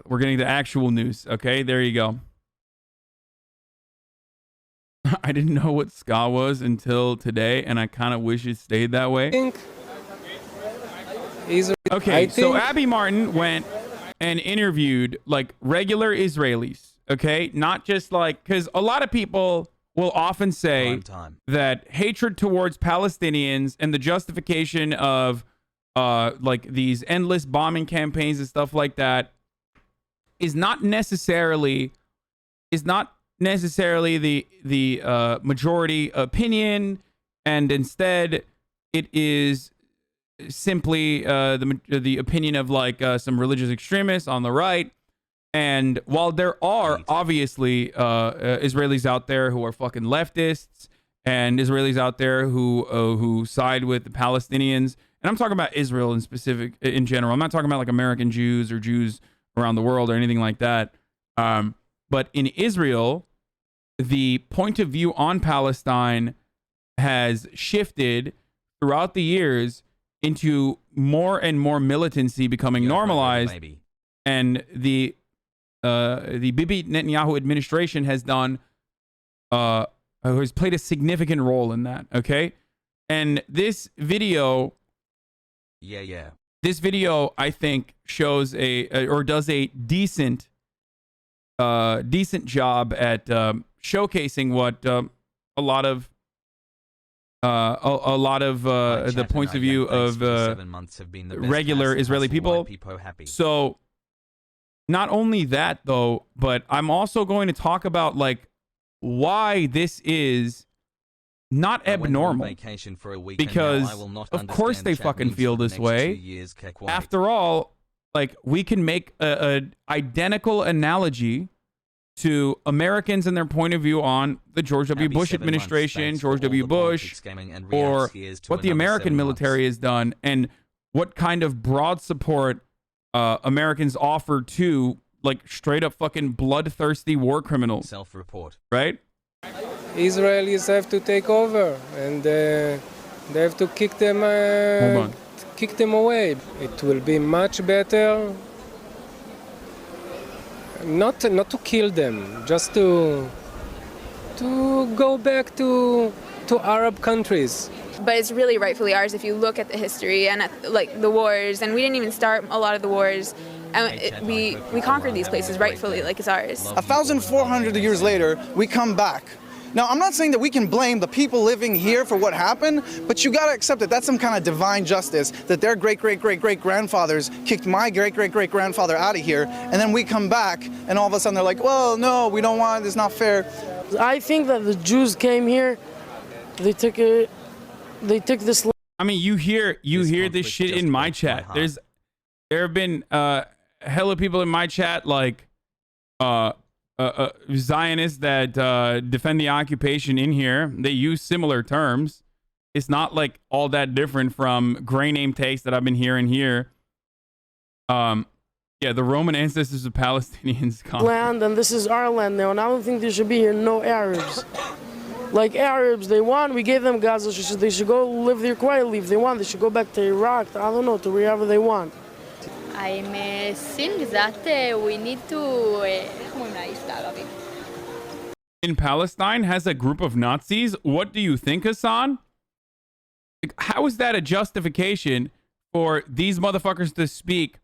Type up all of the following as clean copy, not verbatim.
we're getting the actual news. Okay, there you go. I didn't know what ska was until today, and I kind of wish it stayed that way. Okay, so Abby Martin went and interviewed like regular Israelis. Okay, not just like, because a lot of people will often say that hatred towards Palestinians and the justification of like these endless bombing campaigns and stuff like that is not necessarily the majority opinion, and instead it is simply the opinion of like some religious extremists on the right. And while there are obviously Israelis out there who are fucking leftists, and Israelis out there who side with the Palestinians, and I'm talking about Israel in specific, in general. I'm not talking about like American Jews or Jews around the world or anything like that. But in Israel, the point of view on Palestine has shifted throughout the years into more and more militancy becoming normalized, and the Bibi Netanyahu administration has played a significant role in that. Okay, and this video, this video I think shows or does a decent job at showcasing what a lot of the points of view of regular Israeli people. So not only that though, but I'm also going to talk about like why this is not abnormal, because of course they fucking feel this way. After all, like, we can make an identical analogy to Americans and their point of view on the George W. Bush administration, George W. Bush, or what the American military has done, and what kind of broad support Americans offer to, like, straight up fucking bloodthirsty war criminals. Self-report. Right? Israelis have to take over, and they have to kick them. Hold on. Kick them away. It will be much better not to kill them, just to go back to Arab countries. But it's really rightfully ours if you look at the history and at like the wars, and we didn't even start a lot of the wars, and we conquered these places rightfully, like it's ours. 1,400 years later, we come back. Now, I'm not saying that we can blame the people living here for what happened, but you gotta accept that that's some kind of divine justice, that their great-great-great-great-grandfathers kicked my great-great-great-grandfather out of here, and then we come back, and all of a sudden they're like, well, no, we don't want it, it's not fair. I think that the Jews came here, they took this... I mean, you hear this shit in my chat. There have been hella people in my chat, like, Zionists that defend the occupation in here. They use similar terms. It's not like all that different from gray name takes that I've been hearing here. Yeah, the Roman ancestors of Palestinians land, and this is our land now, and I don't think there should be here no Arabs. Like Arabs, they want, we gave them Gaza, they should go live there quietly. If they want, they should go back to Iraq, I don't know, to wherever they want. I'm think that we need to... In Palestine has a group of Nazis. What do you think, Hasan? Like, how is that a justification for these motherfuckers to speak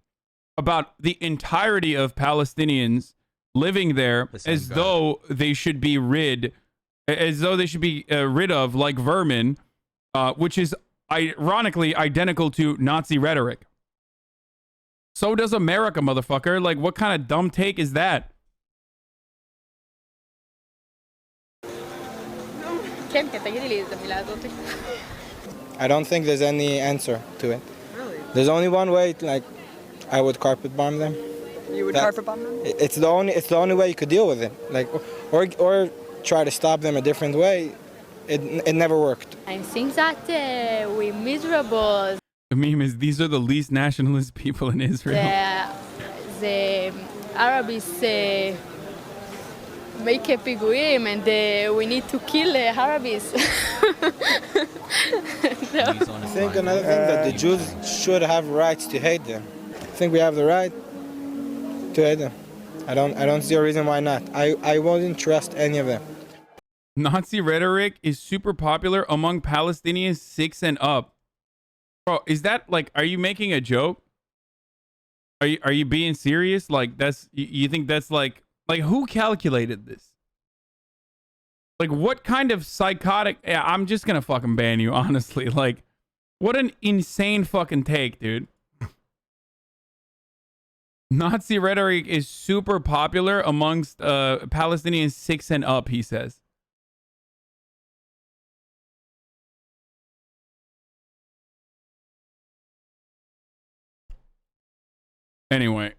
about the entirety of Palestinians living there as though they should be rid of like vermin, which is ironically identical to Nazi rhetoric. So does America, motherfucker. Like, what kind of dumb take is that? I don't think there's any answer to it. Really? There's only one way, like, I would carpet bomb them. You would carpet bomb them? It's the only way you could deal with it. Like, or try to stop them a different way. It never worked. I think that we're miserable. The meme is, these are the least nationalist people in Israel. The Arabs make a piguim, and we need to kill Arabs. I think another thing that the Jews should have rights to hate them. I think we have the right. to it. I don't see a reason why not. I wouldn't trust any of them. Nazi rhetoric is super popular among Palestinians 6 and up. Bro, is that like, are you making a joke? Are you being serious? Like, that's, you think that's like who calculated this? Like, what kind of psychotic, yeah, I'm just gonna fucking ban you, honestly. Like, what an insane fucking take, dude. Nazi rhetoric is super popular amongst Palestinians 6 and up, he says. Anyway,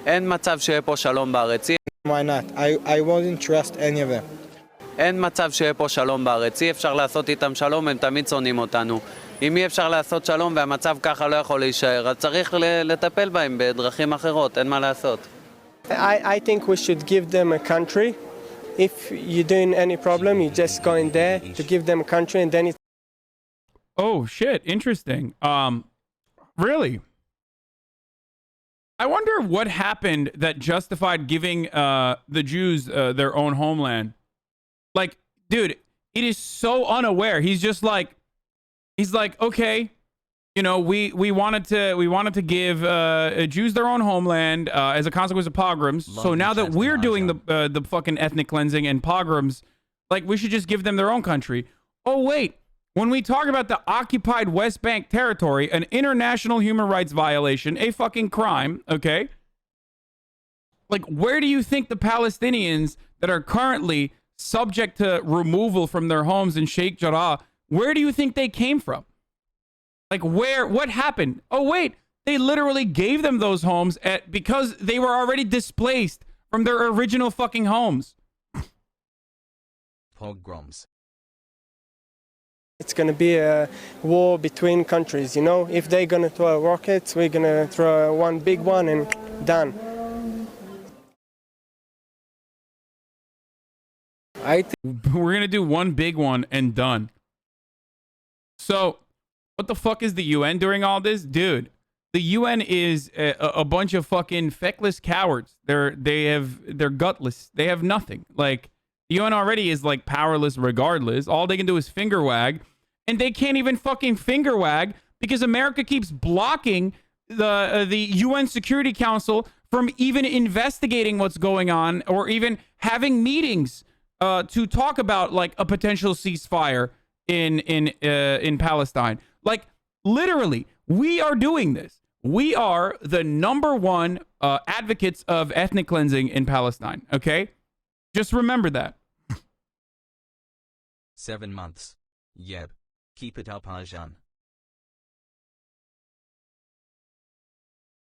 אין מצב שיהיה פה שלום בארץ. Why not? I wouldn't trust any of them. אין מצב שיהיה פה שלום בארץ. אי אפשר לעשות איתם שלום, הם תמיד שונאים אותנו. אם אי אפשר לעשות שלום והמצב ככה לא יכול להישאר, אז צריך לטפל בהם בדרכים אחרות, אין מה לעשות. I think we should give them a country. If you're doing any problem, you just go in there to give them a country and then it's... Oh, shit. Interesting. Really? I wonder what happened that justified giving the Jews their own homeland. Like, dude, it is so unaware. He's just like, he's like, okay, you know, we wanted to give Jews their own homeland as a consequence of pogroms. So now that we're doing the fucking ethnic cleansing and pogroms, like, we should just give them their own country. Oh wait, when we talk about the occupied West Bank territory, an international human rights violation, a fucking crime, okay? Like, where do you think the Palestinians that are currently subject to removal from their homes in Sheikh Jarrah, where do you think they came from? Like, what happened? Oh, wait, they literally gave them those homes because they were already displaced from their original fucking homes. Pogroms. It's going to be a war between countries, you know? If they're going to throw rockets, we're going to throw one big one and done. We're going to do one big one and done. So, what the fuck is the UN during all this? Dude, the UN is a bunch of fucking feckless cowards. They're gutless. They have nothing. Like, the UN already is like powerless regardless. All they can do is finger wag. And they can't even fucking finger wag because America keeps blocking the UN Security Council from even investigating what's going on or even having meetings to talk about like a potential ceasefire in Palestine. Like, literally, we are doing this. We are the #1 advocates of ethnic cleansing in Palestine. Okay, just remember that. 7 months. Yep. Keep it up, Hasan.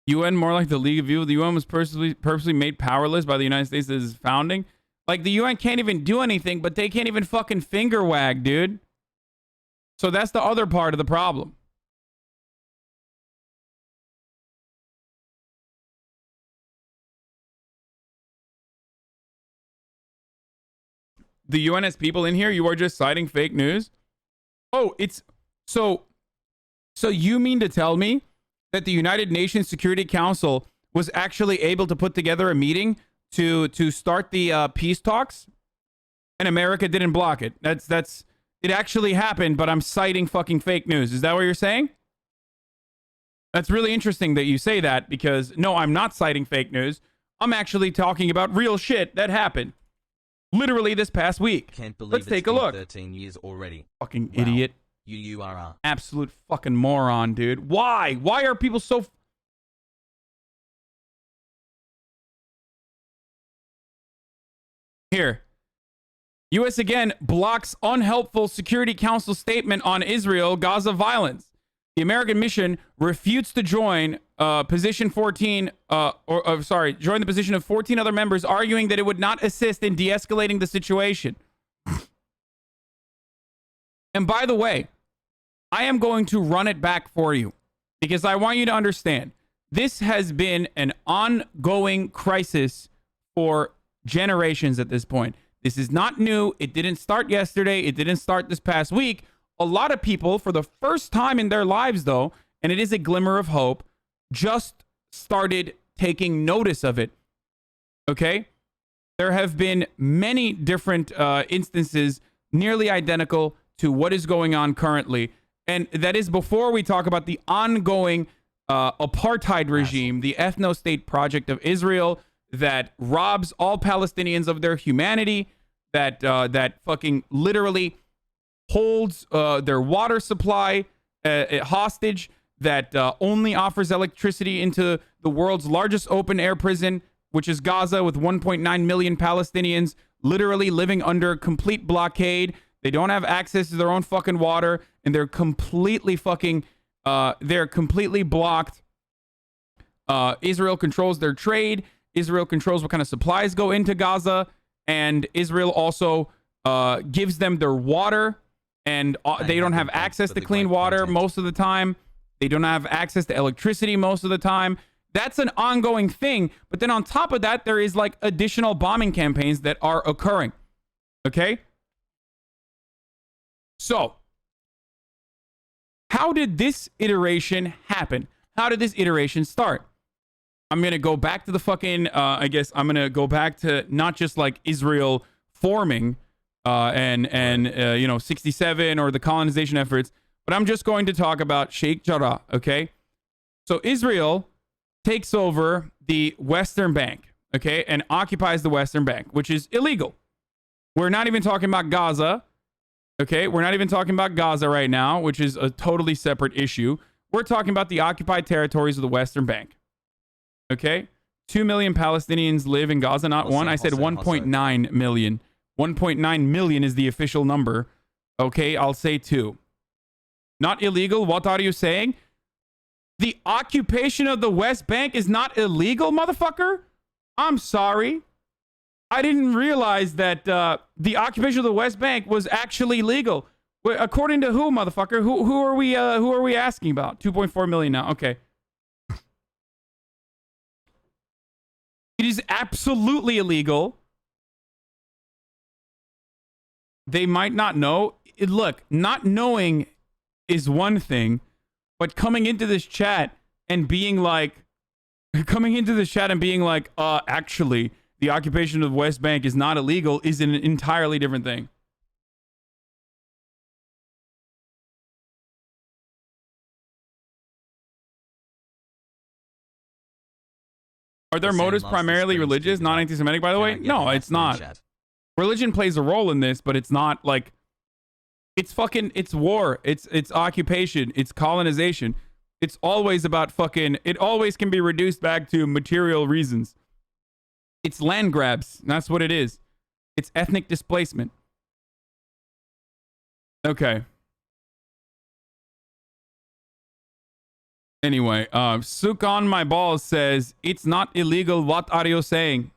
UN more like the League of Evil. The UN was purposely made powerless by the United States as its founding. Like, the UN can't even do anything, but they can't even fucking finger wag, dude. So that's the other part of the problem. The UN has people in here. You are just citing fake news. Oh, it's so you mean to tell me that the United Nations Security Council was actually able to put together a meeting to start the peace talks, and America didn't block it? That's it actually happened, but I'm citing fucking fake news. Is that what you're saying? That's really interesting that you say that, because no, I'm not citing fake news. I'm actually talking about real shit that happened literally this past week. Can't believe Let's take a look. 13 years already. Fucking idiot. You are absolute fucking moron, dude. Why? Why are people so... Here. U.S. again blocks unhelpful Security Council statement on Israel-Gaza violence. The American mission refutes to join position 14, join the position of 14 other members, arguing that it would not assist in de-escalating the situation. And by the way, I am going to run it back for you because I want you to understand this has been an ongoing crisis for generations at this point. This is not new. It didn't start yesterday. It didn't start this past week. A lot of people, for the first time in their lives, though, and it is a glimmer of hope, just started taking notice of it. Okay? There have been many different instances nearly identical to what is going on currently. And that is before we talk about the ongoing apartheid regime, the ethno-state project of Israel that robs all Palestinians of their humanity, that fucking literally holds their water supply hostage, that only offers electricity into the world's largest open-air prison, which is Gaza, with 1.9 million Palestinians literally living under complete blockade. They don't have access to their own fucking water, and they're completely fucking, they're completely blocked. Israel controls their trade. Israel controls what kind of supplies go into Gaza, and Israel also gives them their water, and they don't have access to clean water most of the time. They don't have access to electricity most of the time. That's an ongoing thing. But then on top of that, there is like additional bombing campaigns that are occurring. Okay? So, how did this iteration happen? How did this iteration start? I'm going to go back to the fucking, I guess I'm going to go back to not just like Israel forming you know, 67 or the colonization efforts, but I'm just going to talk about Sheikh Jarrah, okay? So Israel takes over the Western Bank, okay, and occupies the Western Bank, which is illegal. We're not even talking about Gaza, okay? We're not even talking about Gaza right now, which is a totally separate issue. We're talking about the occupied territories of the Western Bank, okay? 2 million Palestinians live in Gaza, not one. I said 1.9 million. 1.9 million is the official number. Okay, I'll say 2. Not illegal? What are you saying? The occupation of the West Bank is not illegal, motherfucker? I'm sorry. I didn't realize that the occupation of the West Bank was actually legal. According to who, motherfucker? Who are we asking about? 2.4 million now. Okay. It is absolutely illegal. They might not know. Look, not knowing is one thing, but coming into this chat and being like, actually, the occupation of the West Bank is not illegal is an entirely different thing. Are their motives primarily religious, not anti-Semitic, by the way? No, it's not. Religion plays a role in this, but it's not like, it's war, it's occupation, it's colonization. It's always about fucking, it always can be reduced back to material reasons. It's land grabs. That's what it is. It's ethnic displacement. Okay. Anyway, Suk on my balls says, it's not illegal. What are you saying?